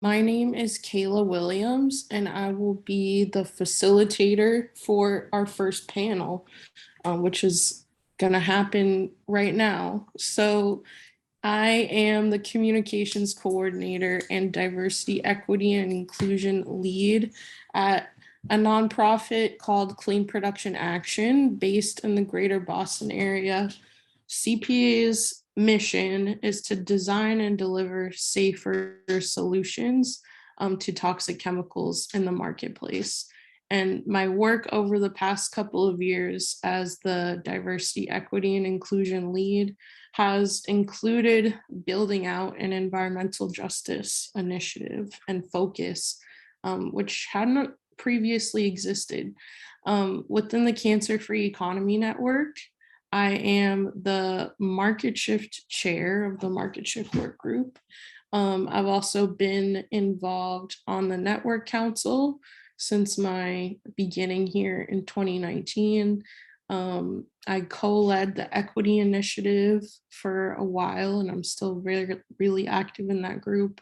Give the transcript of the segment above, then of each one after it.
My name is Kayla Williams, and I will be the facilitator for our first panel, which is going to happen right now. So I am the communications coordinator and diversity, equity, and inclusion lead at a nonprofit called Clean Production Action based in the greater Boston area. CPA's mission is to design and deliver safer solutions to toxic chemicals in the marketplace. And my work over the past couple of years as the diversity, equity, and inclusion lead has included building out an environmental justice initiative and focus, which hadn't previously existed. Within the Cancer-Free Economy Network, I am the market shift chair of the market shift work group. I've also been involved on the network council since my beginning here in 2019. I co-led the equity initiative for a while, and I'm still really active in that group.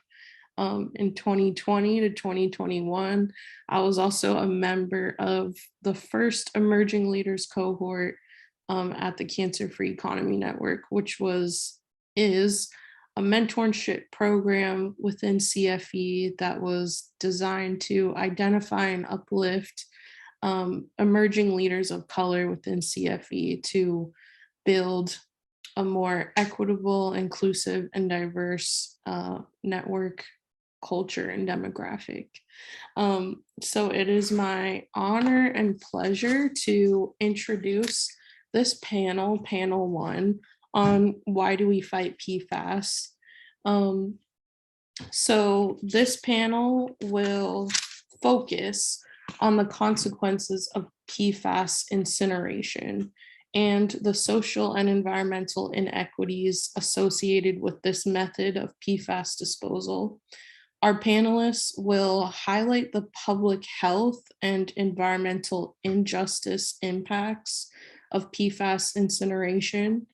In 2020 to 2021, I was also a member of the first emerging leaders cohort at the Cancer-Free Economy Network, which is a mentorship program within CFE that was designed to identify and uplift emerging leaders of color within CFE to build a more equitable, inclusive, and diverse network culture and demographic. So it is my honor and pleasure to introduce this panel, panel one, on why do we fight PFAS. So this panel will focus on the consequences of PFAS incineration and the social and environmental inequities associated with this method of PFAS disposal. Our panelists will highlight the public health and environmental injustice impacts of PFAS incineration,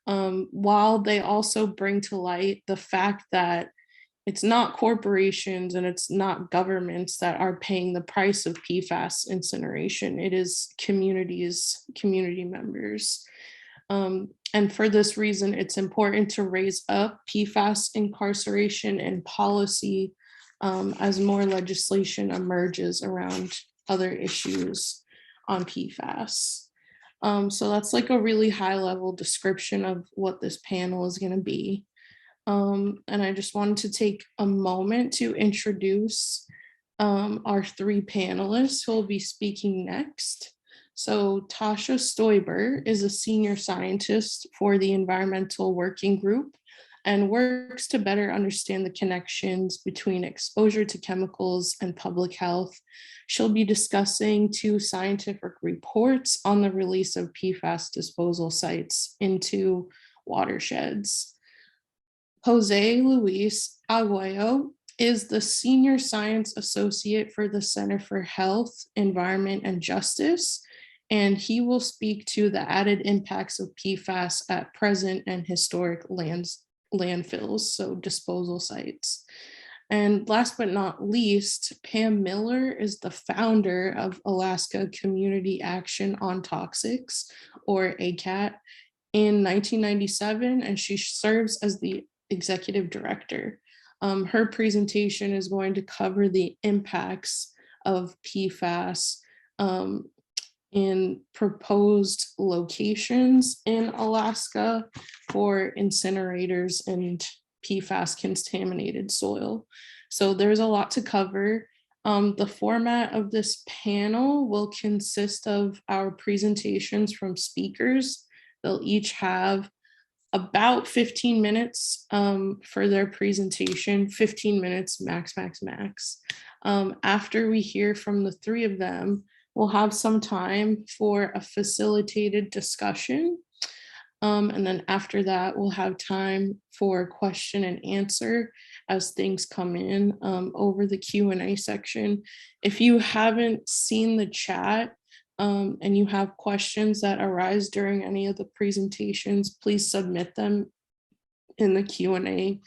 while they also bring to light the fact that it's not corporations and it's not governments that are paying the price of PFAS incineration. It is communities, community members. And for this reason, it's important to raise up PFAS incarceration and policy as more legislation emerges around other issues on PFAS. So that's like a really high level description of what this panel is going to be. And I just wanted to take a moment to introduce our three panelists who will be speaking next. So Tasha Stoiber is a senior scientist for the Environmental Working Group and works to better understand the connections between exposure to chemicals and public health. She'll be discussing two scientific reports on the release of PFAS disposal sites into watersheds. Jose Luis Aguayo is the Senior Science Associate for the Center for Health, Environment, and Justice, and he will speak to the added impacts of PFAS at present and historic landfills, so disposal sites. And last but not least, Pam Miller is the founder of Alaska Community Action on Toxics, or ACAT, in 1997, and she serves as the executive director. Her presentation is going to cover the impacts of PFAS in proposed locations in Alaska for incinerators and PFAS contaminated soil. So there's a lot to cover. The format of this panel will consist of our presentations from speakers. They'll each have about 15 minutes for their presentation, 15 minutes max. After we hear from the three of them, we'll have some time for a facilitated discussion. And then after that, we'll have time for question and answer as things come in over the Q&A section. If you haven't seen the chat, and you have questions that arise during any of the presentations, please submit them in the Q&A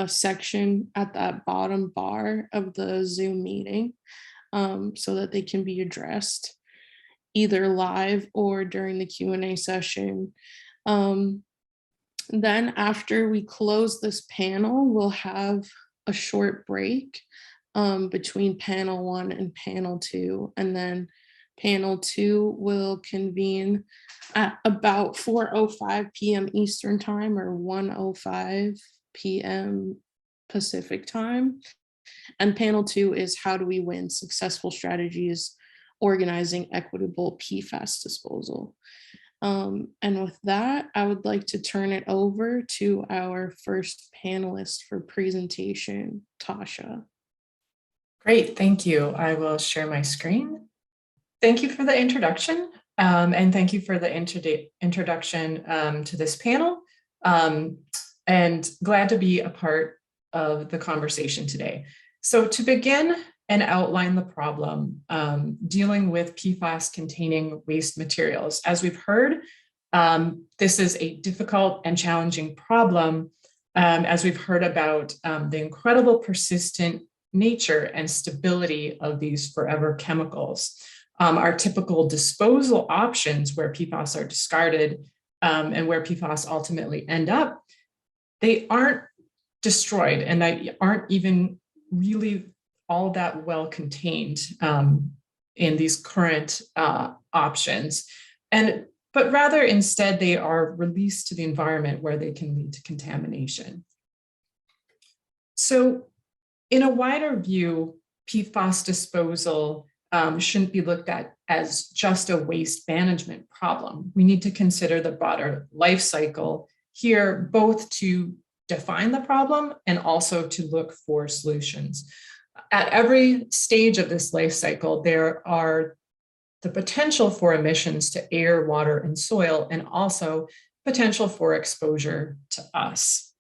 section at that bottom bar of the Zoom meeting, so that they can be addressed either live or during the Q&A session. Then after we close this panel, we'll have a short break between panel 1 and panel 2, and then panel 2 will convene at about 4:05 p.m. Eastern time or 1:05 p.m. Pacific time. And panel 2 is how do we win successful strategies organizing equitable PFAS disposal. And with that, I would like to turn it over to our first panelist for presentation, Tasha. Great, thank you. I will share my screen. Thank you for the introduction, and thank you for the introduction to this panel, and glad to be a part of the conversation today. So to begin and outline the problem, dealing with PFAS containing waste materials. As we've heard, this is a difficult and challenging problem, as we've heard about the incredible persistent nature and stability of these forever chemicals. Our typical disposal options where PFAS are discarded and where PFAS ultimately end up, they aren't destroyed and they aren't even really all that well contained in these current options. But rather instead they are released to the environment where they can lead to contamination. So in a wider view, PFAS disposal shouldn't be looked at as just a waste management problem. We need to consider the broader life cycle here, both to define the problem and also to look for solutions. At every stage of this life cycle, there are the potential for emissions to air, water, and soil, and also potential for exposure to us.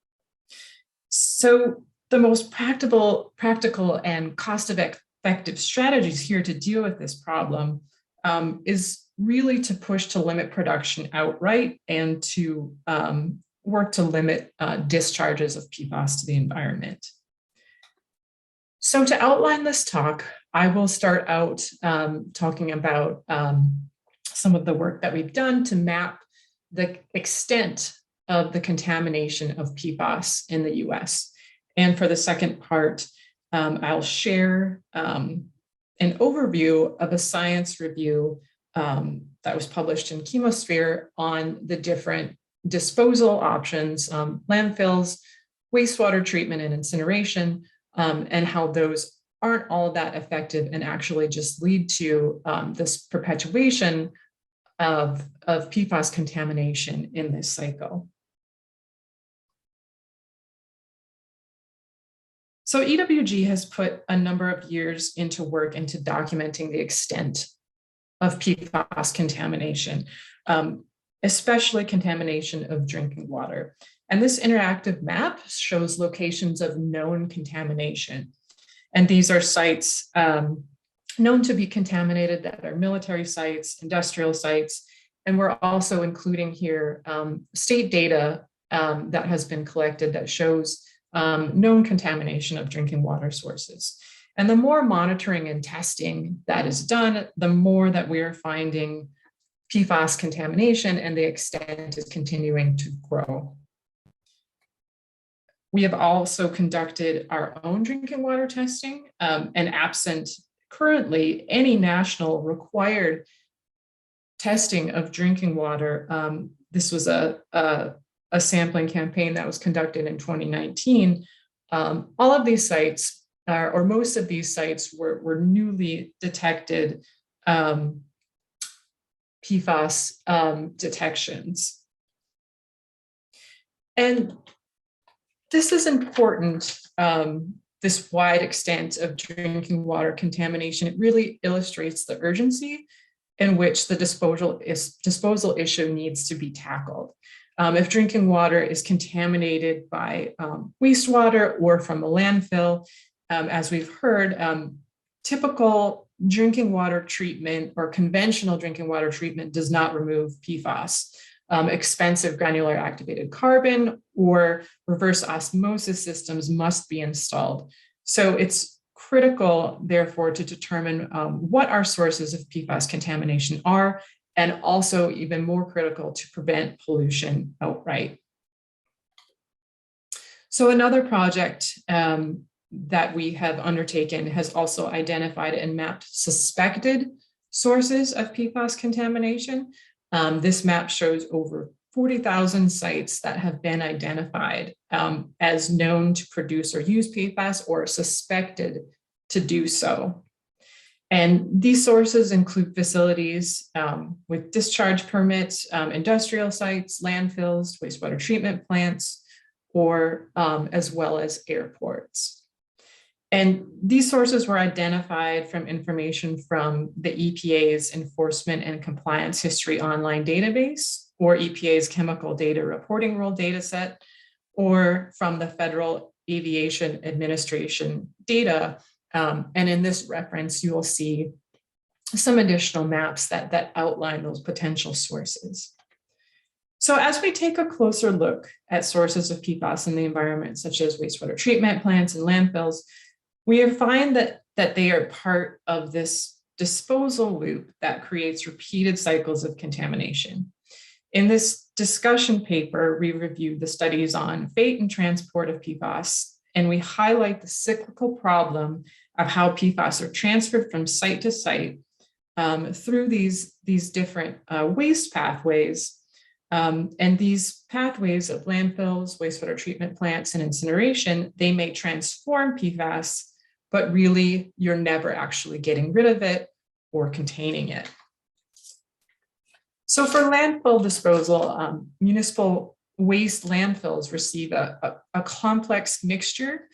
So the most practical and cost-effective strategies here to deal with this problem is really to push to limit production outright and to work to limit discharges of PFAS to the environment. So to outline this talk, I will start out talking about some of the work that we've done to map the extent of the contamination of PFAS in the US. And for the second part, I'll share an overview of a science review that was published in Chemosphere on the different disposal options, landfills, wastewater treatment and incineration, and how those aren't all that effective and actually just lead to this perpetuation of PFAS contamination in this cycle. So EWG has put a number of years into work into documenting the extent of PFAS contamination, especially contamination of drinking water. And this interactive map shows locations of known contamination. And these are sites known to be contaminated that are military sites, industrial sites, and we're also including here state data that has been collected that shows known contamination of drinking water sources. And the more monitoring and testing that is done, the more that we are finding PFAS contamination and the extent is continuing to grow. We have also conducted our own drinking water testing, and absent currently any national required testing of drinking water. This was a sampling campaign that was conducted in 2019. All of these sites, or most of these sites, were newly detected PFAS detections. And this is important, this wide extent of drinking water contamination. It really illustrates the urgency in which the disposal issue needs to be tackled. If drinking water is contaminated by wastewater or from a landfill, as we've heard, typical drinking water treatment or conventional drinking water treatment does not remove PFAS. expensive granular activated carbon or reverse osmosis systems must be installed. So it's critical, therefore, to determine what our sources of PFAS contamination are, and also even more critical to prevent pollution outright. So another project that we have undertaken has also identified and mapped suspected sources of PFAS contamination. This map shows over 40,000 sites that have been identified as known to produce or use PFAS or suspected to do so. And these sources include facilities with discharge permits, industrial sites, landfills, wastewater treatment plants, or as well as airports. And these sources were identified from information from the EPA's Enforcement and Compliance History Online Database, or EPA's Chemical Data Reporting Rule dataset, or from the Federal Aviation Administration data. And in this reference, you will see some additional maps that outline those potential sources. So as we take a closer look at sources of PFAS in the environment, such as wastewater treatment plants and landfills, we find that they are part of this disposal loop that creates repeated cycles of contamination. In this discussion paper, we reviewed the studies on fate and transport of PFAS, and we highlight the cyclical problem of how PFAS are transferred from site to site through these different waste pathways. And these pathways of landfills, wastewater treatment plants, and incineration, they may transform PFAS, but really you're never actually getting rid of it or containing it. So for landfill disposal, municipal waste landfills receive a complex mixture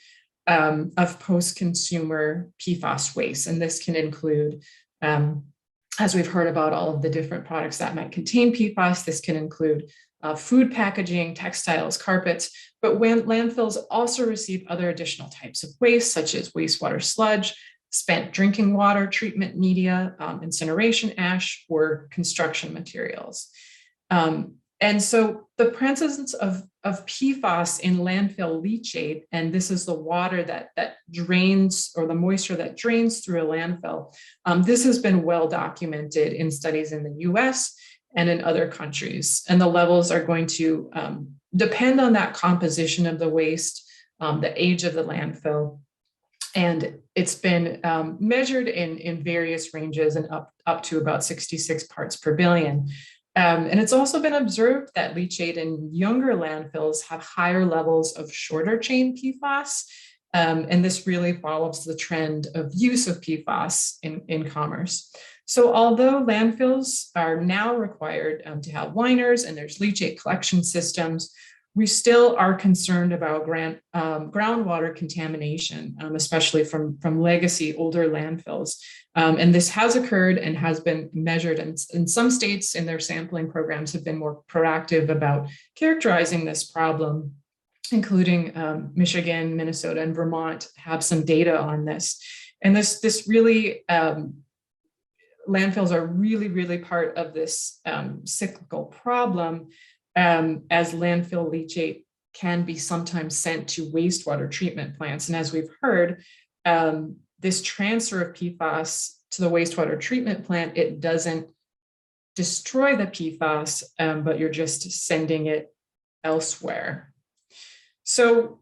of post-consumer PFAS waste. And this can include, as we've heard about all of the different products that might contain PFAS, this can include food packaging, textiles, carpets, but when landfills also receive other additional types of waste, such as wastewater sludge, spent drinking water, treatment media, incineration ash, or construction materials. And so the presence of PFAS in landfill leachate, and this is the water that drains, or the moisture that drains through a landfill, this has been well documented in studies in the US and in other countries. And the levels are going to depend on that composition of the waste, the age of the landfill. And it's been measured in various ranges and up to about 66 parts per billion. And it's also been observed that leachate in younger landfills have higher levels of shorter chain PFAS. And this really follows the trend of use of PFAS in commerce. So although landfills are now required to have liners and there's leachate collection systems, we still are concerned about groundwater contamination, especially from legacy older landfills. And this has occurred and has been measured. And some states in their sampling programs have been more proactive about characterizing this problem, including Michigan, Minnesota, and Vermont have some data on this. And this really, landfills are really part of this cyclical problem, as landfill leachate can be sometimes sent to wastewater treatment plants. And as we've heard, this transfer of PFAS to the wastewater treatment plant, it doesn't destroy the PFAS, but you're just sending it elsewhere. So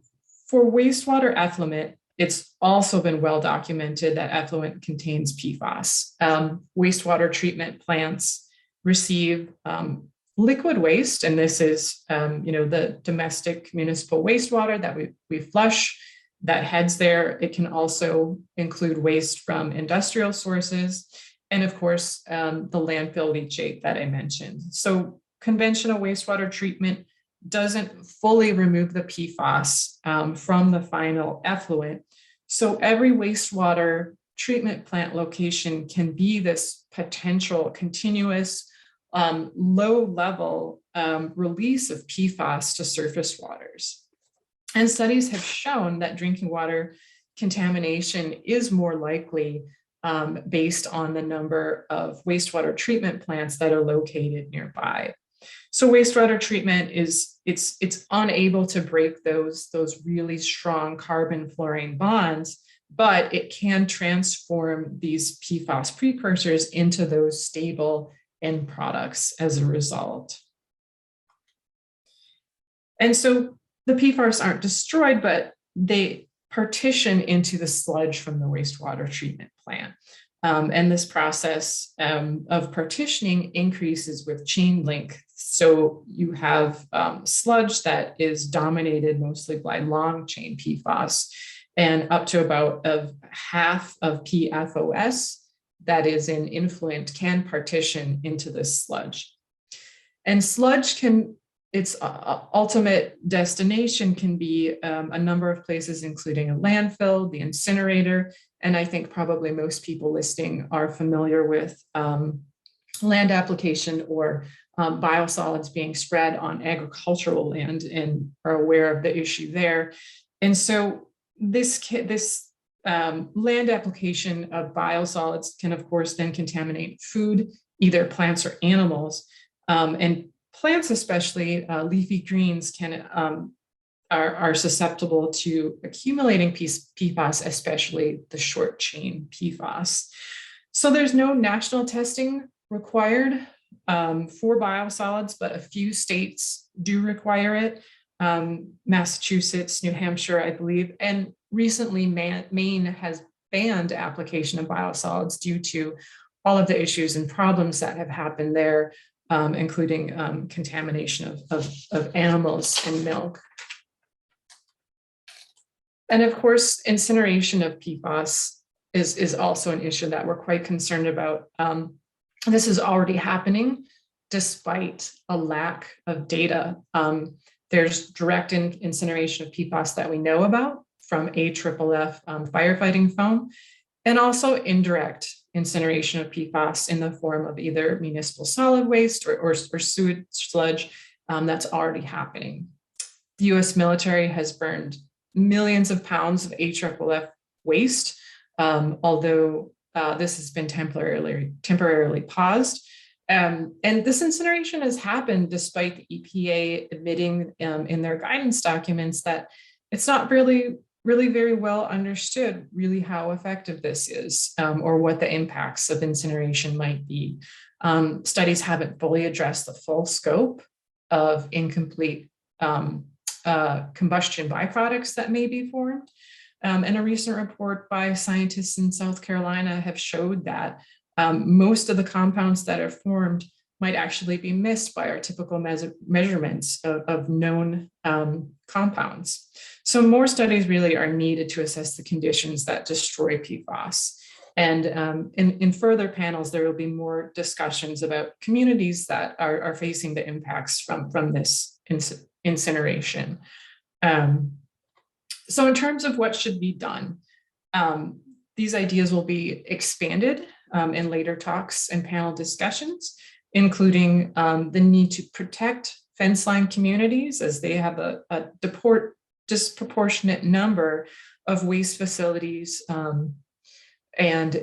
for wastewater effluent, it's also been well documented that effluent contains PFAS. Wastewater treatment plants receive liquid waste, and this is the domestic municipal wastewater that we flush that heads there. It can also include waste from industrial sources, and of course, the landfill leachate that I mentioned. So conventional wastewater treatment doesn't fully remove the PFAS from the final effluent. So every wastewater treatment plant location can be this potential continuous low level release of PFAS to surface waters. And studies have shown that drinking water contamination is more likely based on the number of wastewater treatment plants that are located nearby. So wastewater treatment it's unable to break those really strong carbon fluorine bonds, but it can transform these PFAS precursors into those stable end products as a result. And so the PFAS aren't destroyed, but they partition into the sludge from the wastewater treatment plant. And this process of partitioning increases with chain link. So you have sludge that is dominated mostly by long chain PFAS, and up to about half of PFOS that is in influent can partition into this sludge. And sludge can, its ultimate destination can be a number of places, including a landfill, the incinerator, and I think probably most people listening are familiar with land application or biosolids being spread on agricultural land and are aware of the issue there. And so this land application of biosolids can, of course, then contaminate food, either plants or animals. And plants, especially leafy greens, are susceptible to accumulating PFAS, especially the short chain PFAS. So there's no national testing required for biosolids, but a few states do require it. Massachusetts, New Hampshire, I believe, and recently Maine has banned application of biosolids due to all of the issues and problems that have happened there, including contamination of animals and milk. And of course, incineration of PFAS is also an issue that we're quite concerned about. This is already happening despite a lack of data. There's direct incineration of PFAS that we know about from AFFF firefighting foam, and also indirect incineration of PFAS in the form of either municipal solid waste or sewage sludge that's already happening. The US military has burned millions of pounds of AFFF waste, although this has been temporarily paused. And this incineration has happened despite the EPA admitting in their guidance documents that it's not really very well understood really how effective this is or what the impacts of incineration might be. Studies haven't fully addressed the full scope of incomplete combustion byproducts that may be formed. And a recent report by scientists in South Carolina have showed that most of the compounds that are formed might actually be missed by our typical measurements of known compounds. So more studies really are needed to assess the conditions that destroy PFAS. And in further panels, there will be more discussions about communities that are facing the impacts from this incineration. So in terms of what should be done, these ideas will be expanded in later talks and panel discussions, including the need to protect fence line communities as they have a disproportionate number of waste facilities and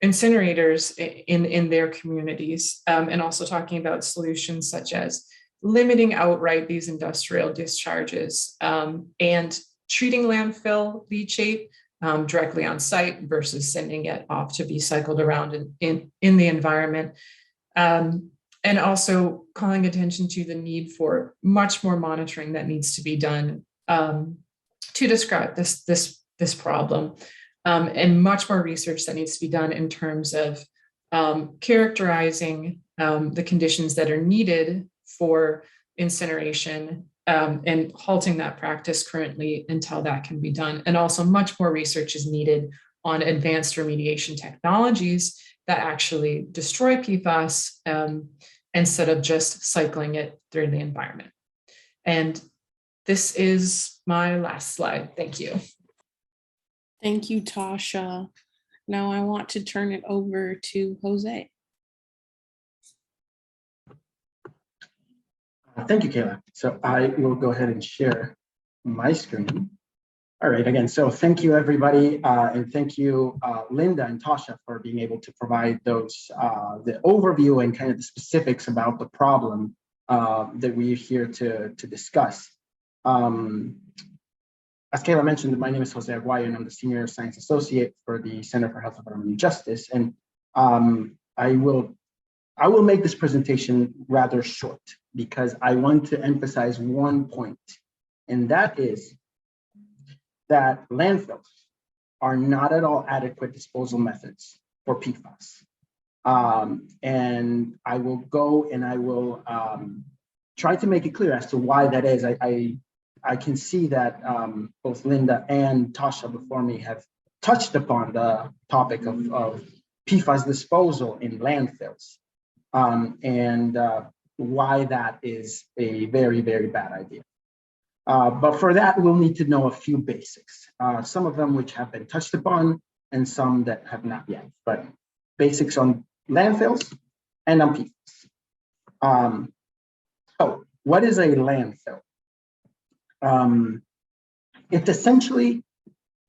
incinerators in their communities, and also talking about solutions such as limiting outright these industrial discharges and treating landfill leachate directly on site versus sending it off to be cycled around in the environment. And also calling attention to the need for much more monitoring that needs to be done to describe this problem, and much more research that needs to be done in terms of characterizing the conditions that are needed for incineration and halting that practice currently until that can be done. And also much more research is needed on advanced remediation technologies that actually destroy PFAS instead of just cycling it through the environment. And this is my last slide. Thank you. Thank you, Tasha. Now I want to turn it over to Jose. Thank you, Kayla. So I will go ahead and share my screen. All right, again, so thank you, everybody. And thank you, Linda and Tasha, for being able to provide those, the overview and kind of the specifics about the problem that we're here to discuss. As Kayla mentioned, my name is Jose Aguayo, and I'm the Senior Science Associate for the Center for Health, Environment, and Justice. And I will make this presentation rather short because I want to emphasize one point, and that is that landfills are not at all adequate disposal methods for PFAS. And I will go and I will try to make it clear as to why that is. I can see that both Linda and Tasha before me have touched upon the topic of PFAS disposal in landfills, and why that is a very, very bad idea. But for that, we'll need to know a few basics, some of them which have been touched upon and some that have not yet, but basics on landfills and on PFAS. So what is a landfill? It's essentially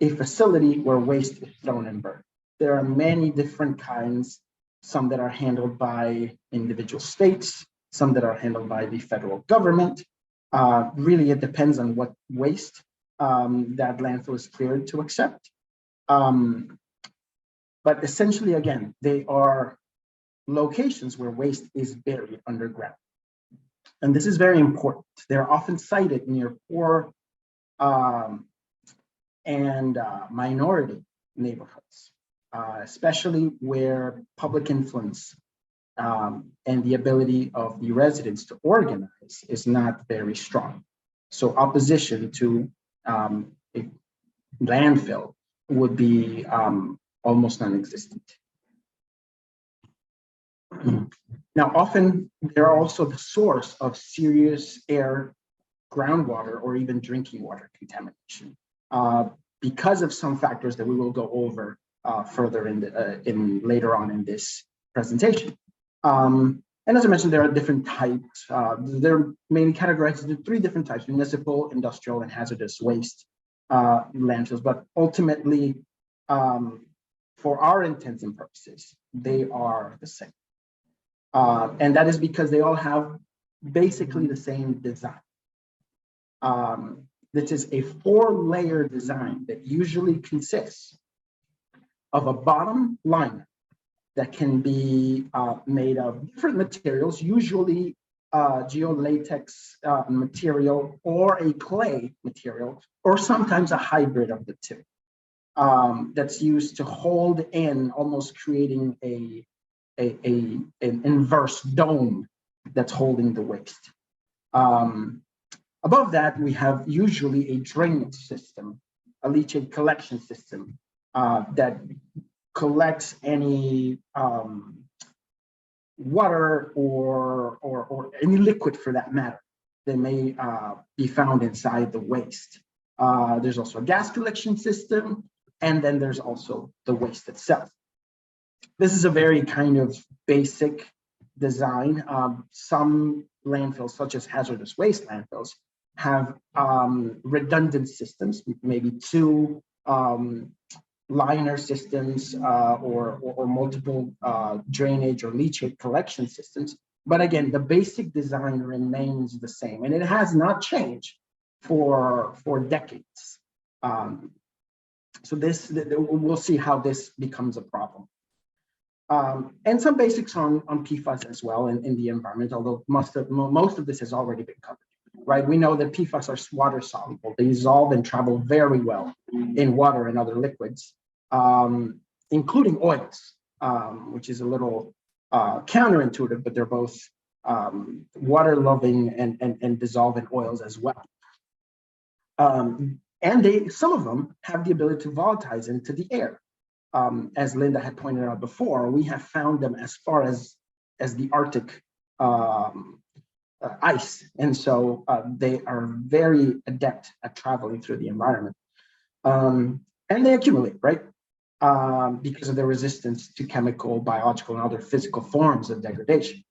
a facility where waste is thrown and burned. There are many different kinds, some that are handled by individual states, some that are handled by the federal government. Really, it depends on what waste that landfill is cleared to accept. But essentially, again, they are locations where waste is buried underground. And this is very important. They're often cited near poor and minority neighborhoods, especially where public influence and the ability of the residents to organize is not very strong. So opposition to a landfill would be almost non-existent. Now, often they're also the source of serious air, groundwater, or even drinking water contamination because of some factors that we will go over further in later on in this presentation. And as I mentioned, there are different types. They're mainly categorized into three different types: municipal, industrial, and hazardous waste landfills. But ultimately, for our intents and purposes, they are the same. And that is because they all have basically the same design. This is a 4-layer design that usually consists of a bottom liner that can be made of different materials, usually geolatex material or a clay material, or sometimes a hybrid of the two. That's used to hold in, almost creating an inverse dome that's holding the waste. Above that, we have usually a drainage system, a leachate collection system that collects any water or any liquid, for that matter, that may be found inside the waste. There's also a gas collection system, and then there's also the waste itself. This is a very kind of basic design. Some landfills, such as hazardous waste landfills, have redundant systems, maybe 2 liner systems or multiple drainage or leachate collection systems. But again, the basic design remains the same, and it has not changed for decades. So we'll see how this becomes a problem. And some basics on PFAS as well in the environment, although most of this has already been covered, right? We know that PFAS are water soluble. They dissolve and travel very well in water and other liquids, including oils, which is a little counterintuitive, but they're both water-loving and dissolve in oils as well. And some of them have the ability to volatilize into the air. As Linda had pointed out before, we have found them as far as the Arctic ice. And so they are very adept at traveling through the environment. And they accumulate, right? Because of their resistance to chemical, biological, and other physical forms of degradation.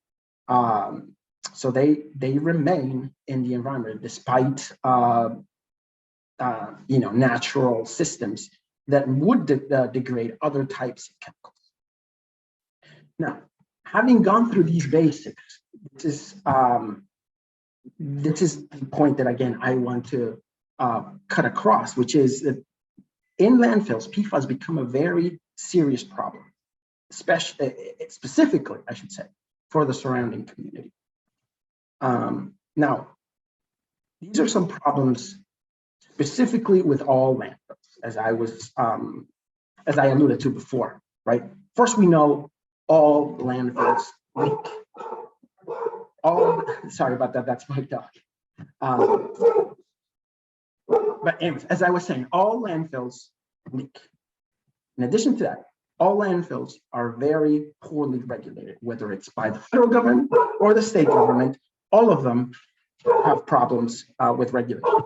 So they remain in the environment despite natural systems that would degrade other types of chemicals. Now, having gone through these basics, this is this is the point that, again, I want to cut across, which is that in landfills, PFAS become a very serious problem, especially, specifically, I should say, for the surrounding community. Now, these are some problems specifically with all landfills, as I alluded to before, right? First, we know all landfills leak. Sorry about that, that's my dog. But anyways, as I was saying, all landfills leak. In addition to that, all landfills are very poorly regulated, whether it's by the federal government or the state government. All of them have problems with regulation.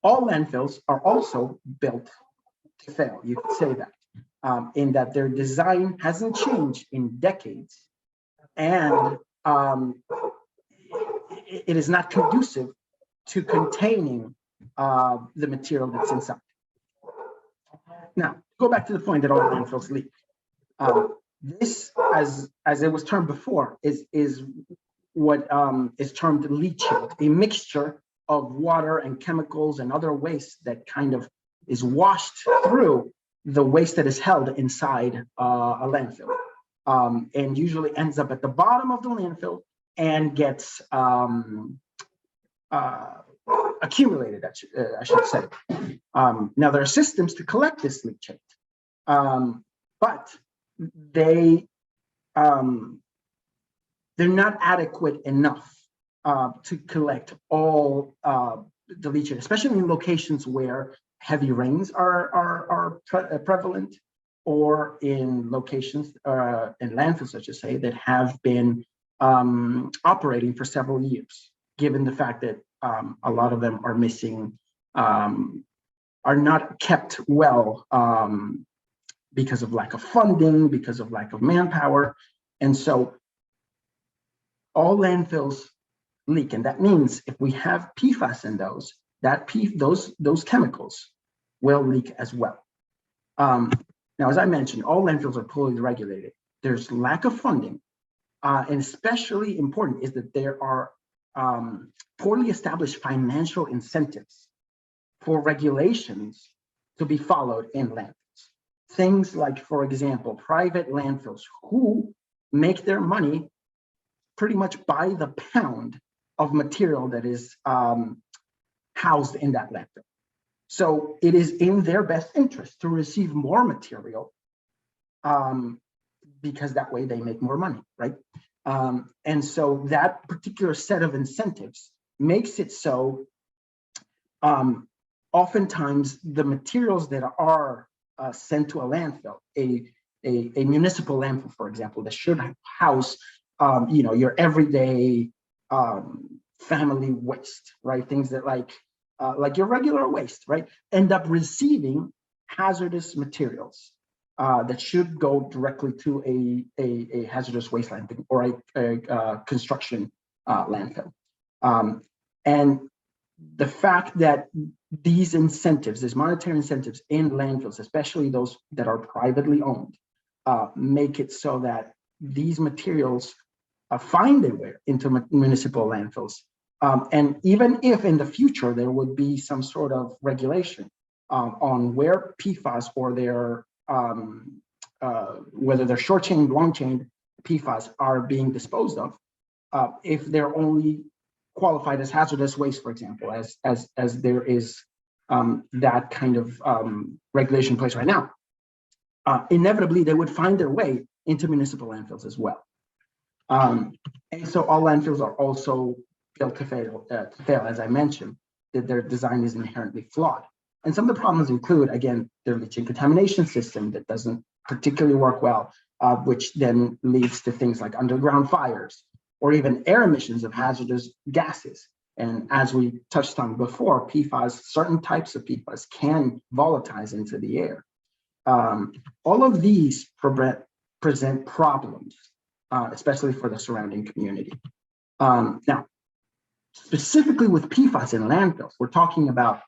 All landfills are also built to fail. You could say that, in that their design hasn't changed in decades, and it is not conducive to containing the material that's inside. Now, go back to the point that all landfills leak. This, as it was termed before, is what is termed leachate, a mixture of water and chemicals and other waste that kind of is washed through the waste that is held inside a landfill, and usually ends up at the bottom of the landfill and gets accumulated, I should say. Now, there are systems to collect this leachate, but they're not adequate enough to collect all the leachate, especially in locations where heavy rains are prevalent, or in locations, in landfills, I should say, that have been operating for several years, given the fact that a lot of them are missing, are not kept well because of lack of funding, because of lack of manpower. And so all landfills leak. And that means if we have PFAS in those, those chemicals will leak as well. Now, as I mentioned, all landfills are poorly regulated. There's lack of funding, and especially important is that there are poorly established financial incentives for regulations to be followed in landfills. Things like, for example, private landfills who make their money pretty much by the pound of material that is housed in that landfill. So it is in their best interest to receive more material, because that way they make more money, right? And so that particular set of incentives makes it so oftentimes the materials that are sent to a landfill, a municipal landfill, for example, that should house your everyday family waste, right? Things that like your regular waste, right? End up receiving hazardous materials that should go directly to a hazardous waste landfill or a construction landfill. And the fact that these incentives, these monetary incentives in landfills, especially those that are privately owned, make it so that these materials find their way into municipal landfills. And even if in the future there would be some sort of regulation on where PFAS or their whether they're short chain, long chain PFAS are being disposed of, if they're only qualified as hazardous waste, for example, as there is that kind of regulation in place right now, inevitably they would find their way into municipal landfills as well. And so all landfills are also built to fail, as I mentioned, that their design is inherently flawed. And some of the problems include, again, their leachate contamination system that doesn't particularly work well, which then leads to things like underground fires or even air emissions of hazardous gases. And as we touched on before, PFAS, certain types of PFAS can volatilize into the air. All of these present problems, especially for the surrounding community. Now, specifically with PFAS in landfills, we're talking about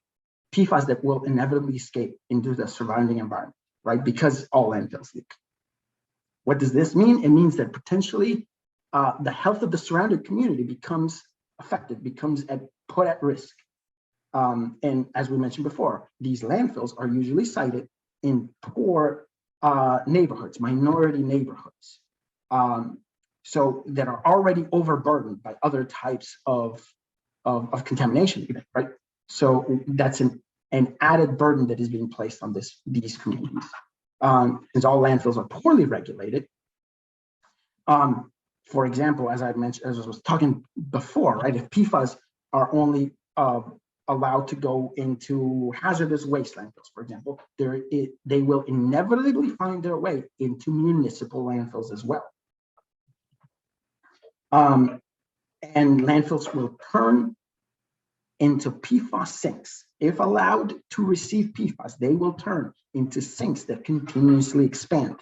PFAS that will inevitably escape into the surrounding environment, right? Because all landfills leak. What does this mean? It means that potentially the health of the surrounding community becomes affected, becomes put at risk. And as we mentioned before, these landfills are usually sited in poor neighborhoods, minority neighborhoods, so that are already overburdened by other types of contamination, right? So that's an added burden that is being placed on these communities. Since all landfills are poorly regulated. For example, as I mentioned, as I was talking before, right? If PFAS are only allowed to go into hazardous waste landfills, for example, they will inevitably find their way into municipal landfills as well. And landfills will turn into PFAS sinks. If allowed to receive PFAS, they will turn into sinks that continuously expand.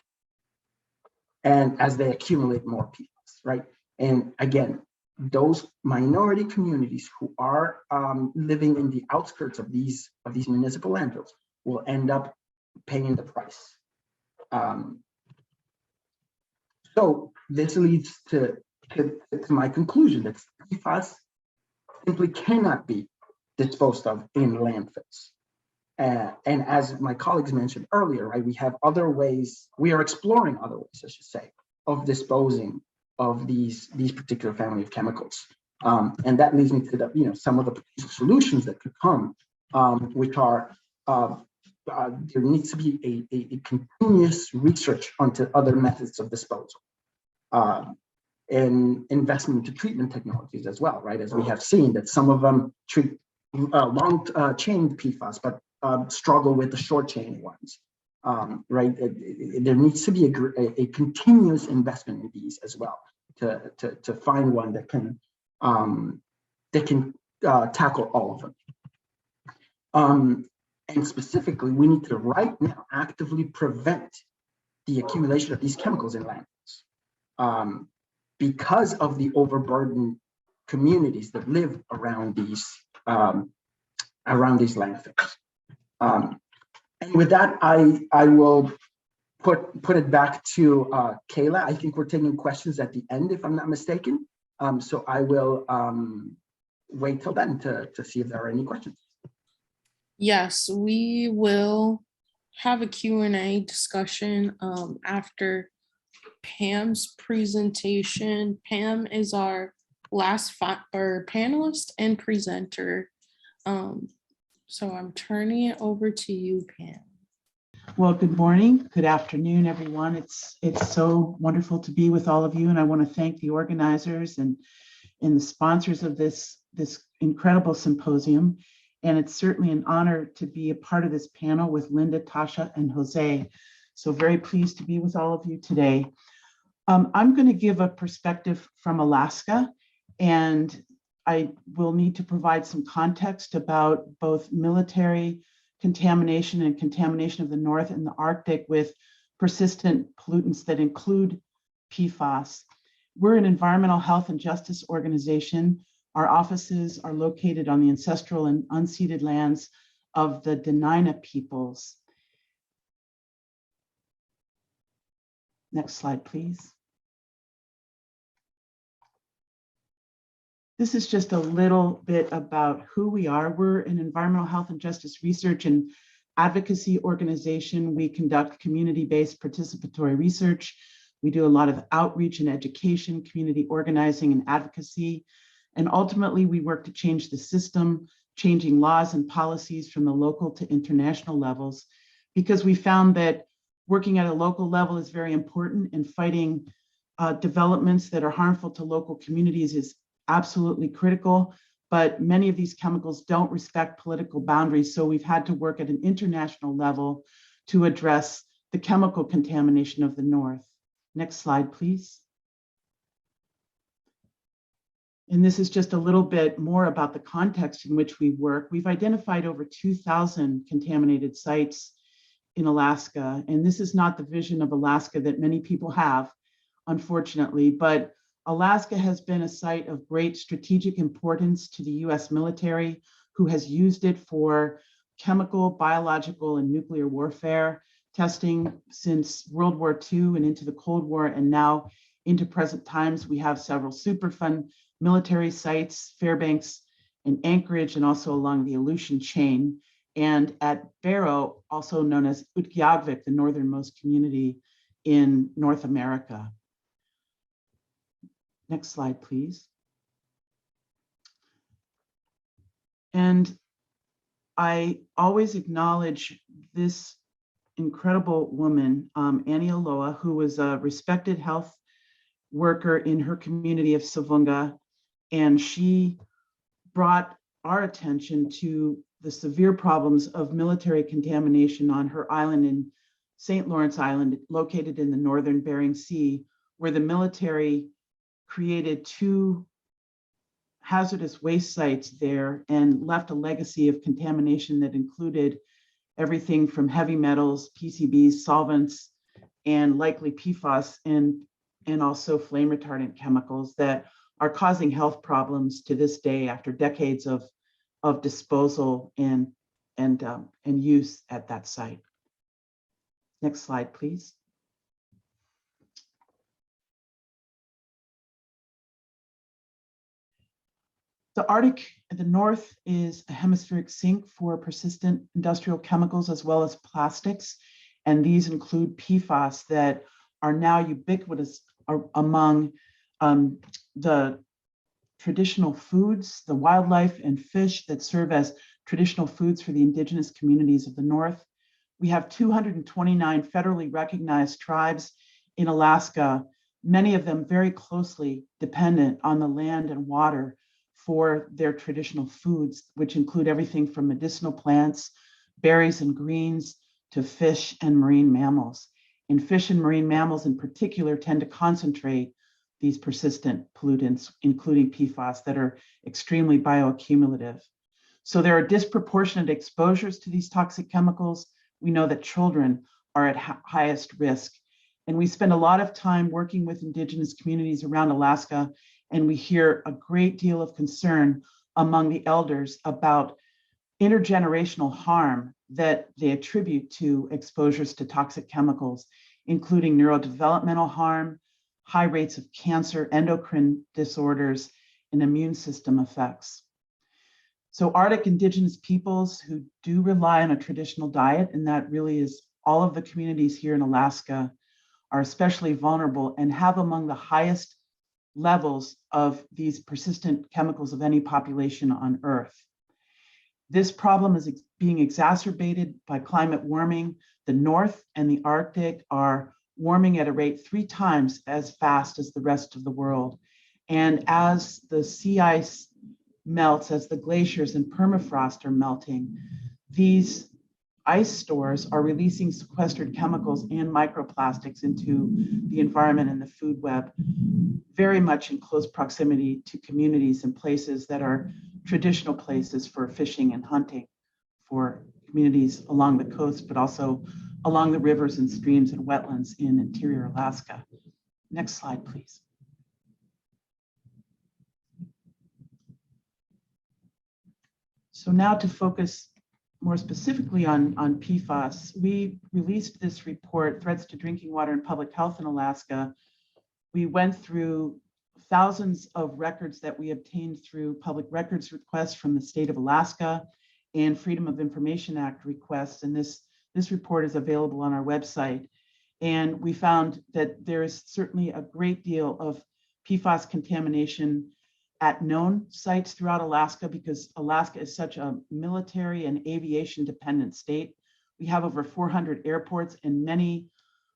And as they accumulate more PFAS, right? And again, those minority communities who are living in the outskirts of these municipal landfills will end up paying the price. So this leads to my conclusion that PFAS simply cannot be disposed of in landfills. And as my colleagues mentioned earlier, right, we have other ways, we are exploring other ways, I should say, of disposing of these particular family of chemicals. And that leads me to some of the potential solutions that could come, which are there needs to be a continuous research onto other methods of disposal. And investment into treatment technologies as well, right? As we have seen that some of them treat long chain PFAS, but struggle with the short chain ones, right? There needs to be a continuous investment in these as well to find one that can tackle all of them. And specifically, we need to right now actively prevent the accumulation of these chemicals in landfills. Because of the overburdened communities that live around these landfills. And with that, I will put it back to Kayla. I think we're taking questions at the end, if I'm not mistaken. So I will wait till then to see if there are any questions. Yes, we will have a Q&A discussion after Pam's presentation. Pam is our last panelist and presenter. So I'm turning it over to you, Pam. Well, good morning, good afternoon, everyone. It's so wonderful to be with all of you, and I want to thank the organizers and the sponsors of this incredible symposium. And it's certainly an honor to be a part of this panel with Linda, Tasha, and Jose. So very pleased to be with all of you today. I'm going to give a perspective from Alaska, and I will need to provide some context about both military contamination and contamination of the North and the Arctic with persistent pollutants that include PFAS. We're an environmental health and justice organization. Our offices are located on the ancestral and unceded lands of the Dena'ina peoples. Next slide, please. This is just a little bit about who we are. We're an environmental health and justice research and advocacy organization. We conduct community-based participatory research. We do a lot of outreach and education, community organizing and advocacy. And ultimately, we work to change the system, changing laws and policies from the local to international levels, because we found that working at a local level is very important, and fighting developments that are harmful to local communities is absolutely critical, but many of these chemicals don't respect political boundaries. So we've had to work at an international level to address the chemical contamination of the North. Next slide, please. And this is just a little bit more about the context in which we work. We've identified over 2,000 contaminated sites in Alaska, and this is not the vision of Alaska that many people have, unfortunately, but Alaska has been a site of great strategic importance to the US military, who has used it for chemical, biological, and nuclear warfare testing since World War II and into the Cold War, and now into present times. We have several Superfund military sites, Fairbanks and Anchorage, and also along the Aleutian chain. And at Barrow, also known as Utqiagvik, the northernmost community in North America. Next slide, please. And I always acknowledge this incredible woman, Annie Aloha, who was a respected health worker in her community of Savunga, and she brought our attention to the severe problems of military contamination on her island in St. Lawrence Island, located in the northern Bering Sea, where the military created 2 hazardous waste sites there and left a legacy of contamination that included everything from heavy metals, PCBs, solvents, and likely PFAS, and also flame retardant chemicals that are causing health problems to this day after decades of disposal and use at that site. Next slide, please. The Arctic at the north is a hemispheric sink for persistent industrial chemicals as well as plastics. And these include PFAS that are now ubiquitous among the traditional foods, the wildlife and fish that serve as traditional foods for the indigenous communities of the north. We have 229 federally recognized tribes in Alaska, many of them very closely dependent on the land and water for their traditional foods, which include everything from medicinal plants, berries and greens, to fish and marine mammals. And fish and marine mammals in particular tend to concentrate these persistent pollutants, including PFAS, that are extremely bioaccumulative. So there are disproportionate exposures to these toxic chemicals. We know that children are at highest risk. And we spend a lot of time working with indigenous communities around Alaska, and we hear a great deal of concern among the elders about intergenerational harm that they attribute to exposures to toxic chemicals, including neurodevelopmental harm, high rates of cancer, endocrine disorders, and immune system effects. So Arctic indigenous peoples who do rely on a traditional diet, and that really is all of the communities here in Alaska, are especially vulnerable and have among the highest levels of these persistent chemicals of any population on Earth. This problem is being exacerbated by climate warming. The North and the Arctic are warming at a rate 3 times as fast as the rest of the world. And as the sea ice melts, as the glaciers and permafrost are melting, these ice stores are releasing sequestered chemicals and microplastics into the environment and the food web, very much in close proximity to communities and places that are traditional places for fishing and hunting for communities along the coast, but also along the rivers and streams and wetlands in interior Alaska. Next slide, please. So now to focus more specifically on PFAS, we released this report, Threats to Drinking Water and Public Health in Alaska. We went through thousands of records that we obtained through public records requests from the state of Alaska and Freedom of Information Act requests. And this report is available on our website. And we found that there is certainly a great deal of PFAS contamination at known sites throughout Alaska, because Alaska is such a military and aviation dependent state. We have over 400 airports and many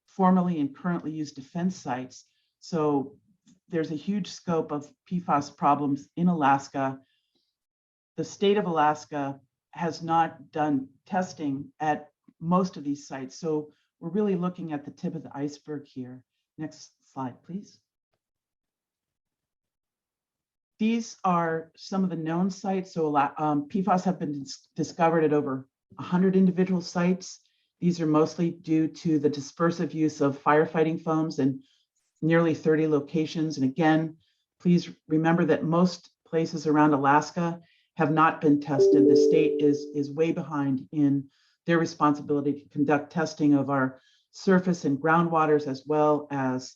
formerly and currently used defense sites. So there's a huge scope of PFAS problems in Alaska. The state of Alaska has not done testing at most of these sites. So we're really looking at the tip of the iceberg here. Next slide, please. These are some of the known sites. So PFAS have been discovered at over 100 individual sites. These are mostly due to the dispersive use of firefighting foams in nearly 30 locations. And again, please remember that most places around Alaska have not been tested. The state is way behind in their responsibility to conduct testing of our surface and groundwaters, as well as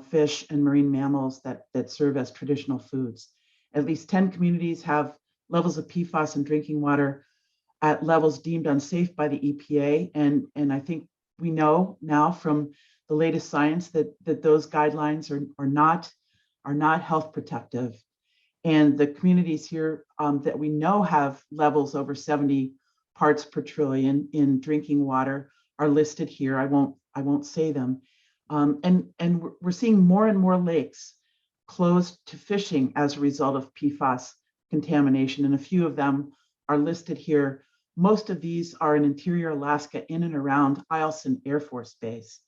fish and marine mammals that serve as traditional foods. At least 10 communities have levels of PFAS in drinking water at levels deemed unsafe by the EPA. And I think we know now from the latest science that those guidelines are not health protective. And the communities here that we know have levels over 70 parts per trillion in drinking water are listed here. I won't say them. And we're seeing more and more lakes closed to fishing as a result of PFAS contamination, and a few of them are listed here. Most of these are in interior Alaska, in and around Eielson Air Force Base.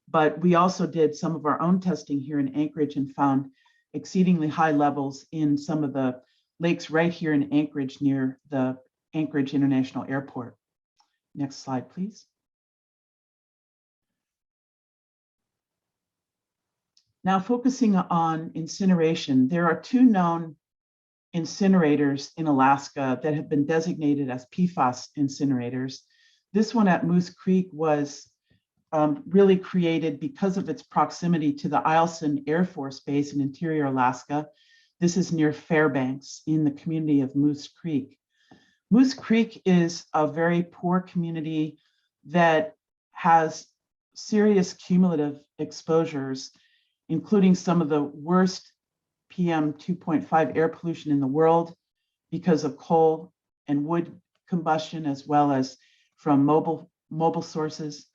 But we also did some of our own testing here in Anchorage and found exceedingly high levels in some of the lakes right here in Anchorage near the Anchorage International Airport. Next slide, please. Now focusing on incineration, there are 2 known incinerators in Alaska that have been designated as PFAS incinerators. This one at Moose Creek was really created because of its proximity to the Eielson Air Force Base in interior Alaska. This is near Fairbanks in the community of Moose Creek. Moose Creek is a very poor community that has serious cumulative exposures, including some of the worst PM 2.5 air pollution in the world because of coal and wood combustion, as well as from mobile sources,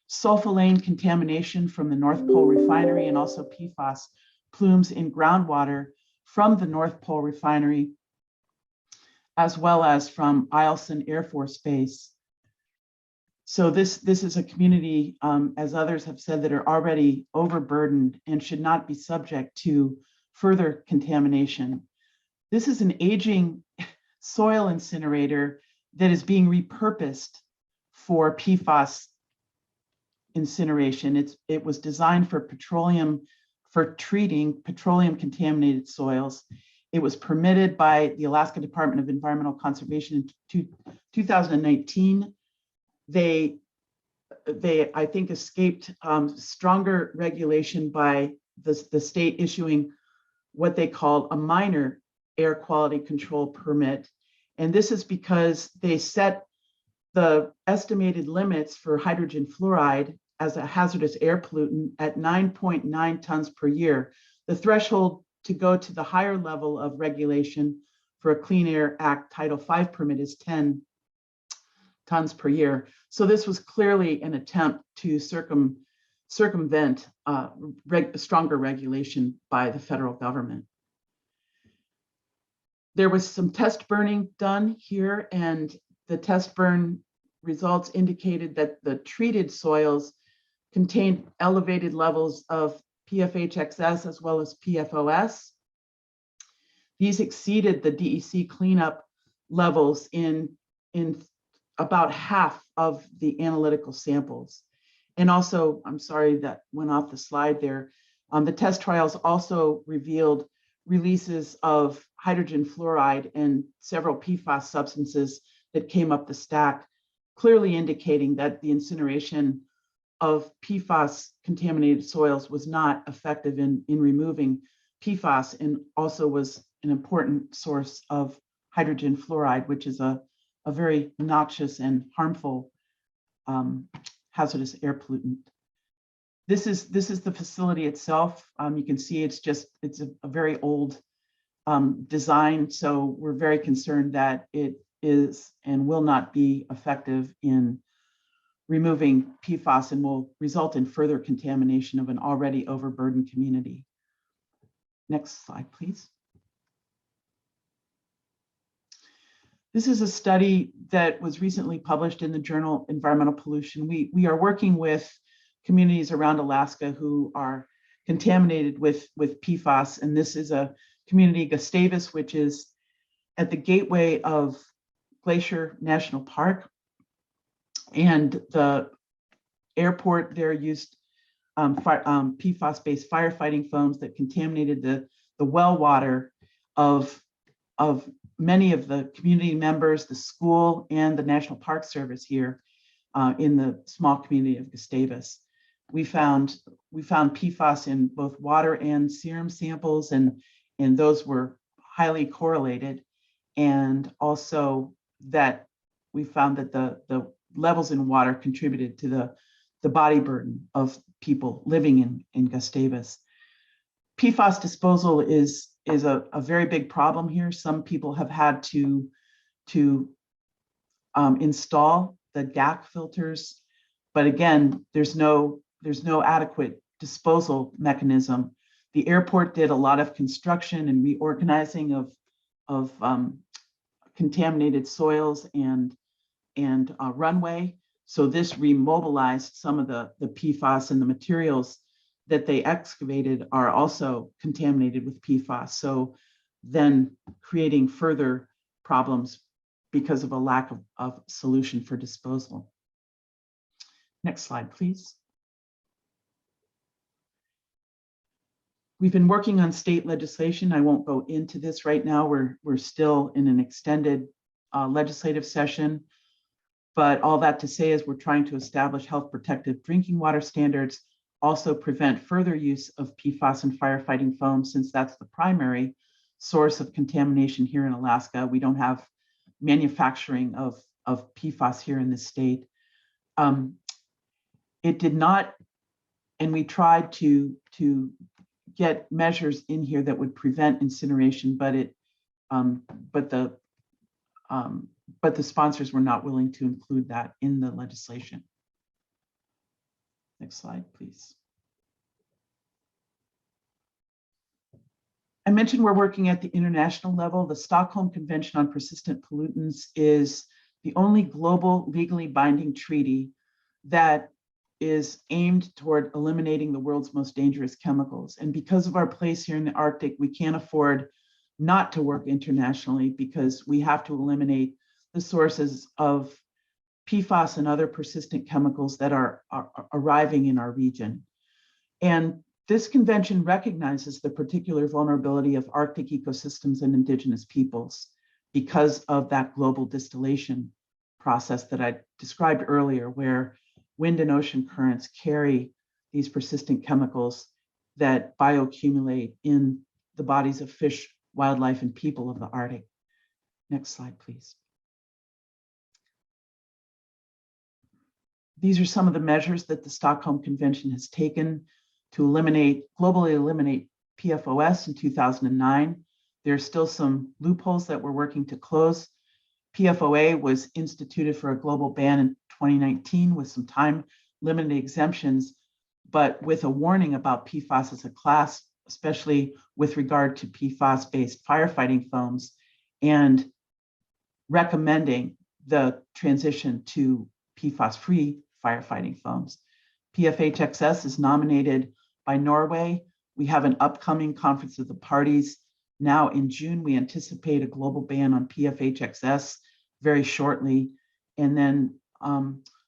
sulfolane contamination from the North Pole refinery, and also PFAS plumes in groundwater from the North Pole refinery, as well as from Eielson Air Force Base. So this is a community, as others have said, that are already overburdened and should not be subject to further contamination. This is an aging soil incinerator that is being repurposed for PFAS incineration. It was designed for treating petroleum contaminated soils. It was permitted by the Alaska Department of Environmental Conservation in 2019. They I think escaped stronger regulation by the state issuing what they call a minor air quality control permit. And this is because they set the estimated limits for hydrogen fluoride as a hazardous air pollutant at 9.9 tons per year. The threshold to go to the higher level of regulation for a Clean Air Act Title V permit is 10 tons per year. So this was clearly an attempt to circumvent stronger regulation by the federal government. There was some test burning done here, and the test burn results indicated that the treated soils contained elevated levels of PFHXS as well as PFOS. These exceeded the DEC cleanup levels in about half of the analytical samples. And also, I'm sorry that went off the slide there, the test trials also revealed releases of hydrogen fluoride and several PFAS substances that came up the stack, clearly indicating that the incineration of PFAS contaminated soils was not effective in removing PFAS, and also was an important source of hydrogen fluoride, which is a very noxious and harmful hazardous air pollutant. This is the facility itself. You can see it's a very old design, so we're very concerned that it is and will not be effective in removing PFAS and will result in further contamination of an already overburdened community. Next slide, please. This is a study that was recently published in the journal Environmental Pollution. We are working with communities around Alaska who are contaminated with PFAS, and this is a community, Gustavus, which is at the gateway of Glacier National Park, and the airport there used PFAS-based firefighting foams that contaminated the well water of many of the community members, the school, and the National Park Service here in the small community of Gustavus. We found PFAS in both water and serum samples, and those were highly correlated, and also that we found that the levels in water contributed to the body burden of people living in Gustavus. PFAS disposal is a very big problem here. Some people have had to install the GAC filters, but again, there's no adequate disposal mechanism. The airport did a lot of construction and reorganizing of contaminated soils and runway. So this remobilized some of the PFAS, and the materials that they excavated are also contaminated with PFAS. So then creating further problems because of a lack of solution for disposal. Next slide, please. We've been working on state legislation. I won't go into this right now. We're still in an extended legislative session. But all that to say is we're trying to establish health protective drinking water standards, also prevent further use of PFAS and firefighting foam, since that's the primary source of contamination here in Alaska. We don't have manufacturing of PFAS here in the state. It did not, and we tried to get measures in here that would prevent incineration, but the sponsors were not willing to include that in the legislation. Next slide, please. I mentioned we're working at the international level. The Stockholm Convention on Persistent Pollutants is the only global legally binding treaty that is aimed toward eliminating the world's most dangerous chemicals. And because of our place here in the Arctic, we can't afford not to work internationally, because we have to eliminate the sources of PFAS and other persistent chemicals that are arriving in our region. And this convention recognizes the particular vulnerability of Arctic ecosystems and indigenous peoples because of that global distillation process that I described earlier, where wind and ocean currents carry these persistent chemicals that bioaccumulate in the bodies of fish, wildlife, and people of the Arctic. Next slide, please. These are some of the measures that the Stockholm Convention has taken to globally eliminate PFOS in 2009. There are still some loopholes that we're working to close. PFOA was instituted for a global ban in 2019 with some time-limited exemptions, but with a warning about PFAS as a class, especially with regard to PFAS-based firefighting foams, and recommending the transition to PFAS-free firefighting foams. PFHXS is nominated by Norway. We have an upcoming conference of the parties. Now in June, we anticipate a global ban on PFHXS very shortly. And then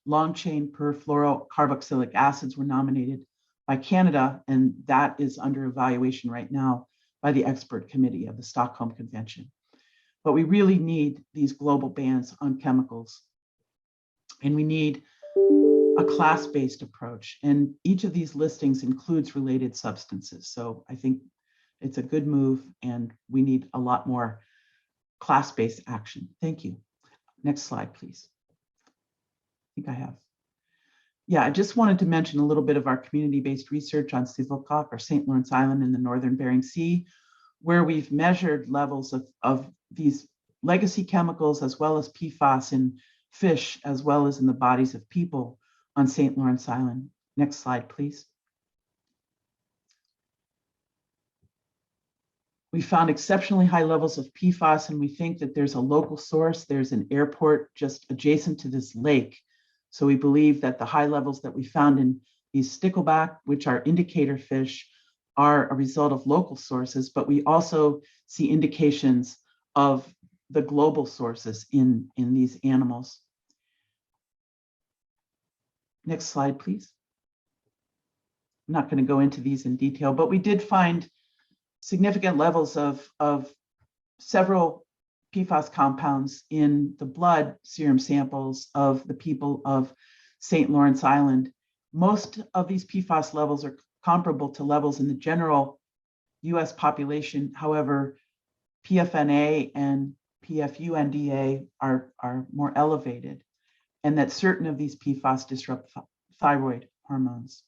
long-chain perfluorocarboxylic acids were nominated by Canada, and that is under evaluation right now by the expert committee of the Stockholm Convention. But we really need these global bans on chemicals, and we need a class-based approach. And each of these listings includes related substances. So I think it's a good move, and we need a lot more class-based action. Thank you. Next slide, please. I think I have. Yeah, I just wanted to mention a little bit of our community-based research on Sivilcock, or St. Lawrence Island in the northern Bering Sea, where we've measured levels of these legacy chemicals as well as PFAS in fish, as well as in the bodies of people on St. Lawrence Island. Next slide, please. We found exceptionally high levels of PFAS, and we think that there's a local source. There's an airport just adjacent to this lake. So we believe that the high levels that we found in these stickleback, which are indicator fish, are a result of local sources, but we also see indications of the global sources in these animals. Next slide, please. I'm not going to go into these in detail, but we did find significant levels of several PFAS compounds in the blood serum samples of the people of St. Lawrence Island. Most of these PFAS levels are comparable to levels in the general US population. However, PFNA and PFUNDA are more elevated, and that certain of these PFAS disrupt thyroid hormones.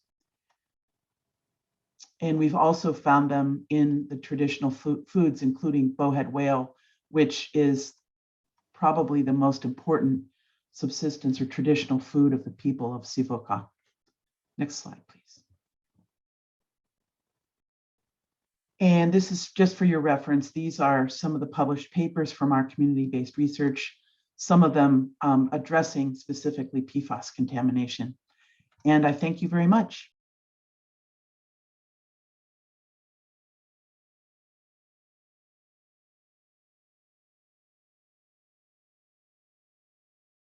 And we've also found them in the traditional foods, including bowhead whale, which is probably the most important subsistence or traditional food of the people of Sivoca. Next slide, please. And this is just for your reference. These are some of the published papers from our community-based research, some of them addressing specifically PFAS contamination. And I thank you very much.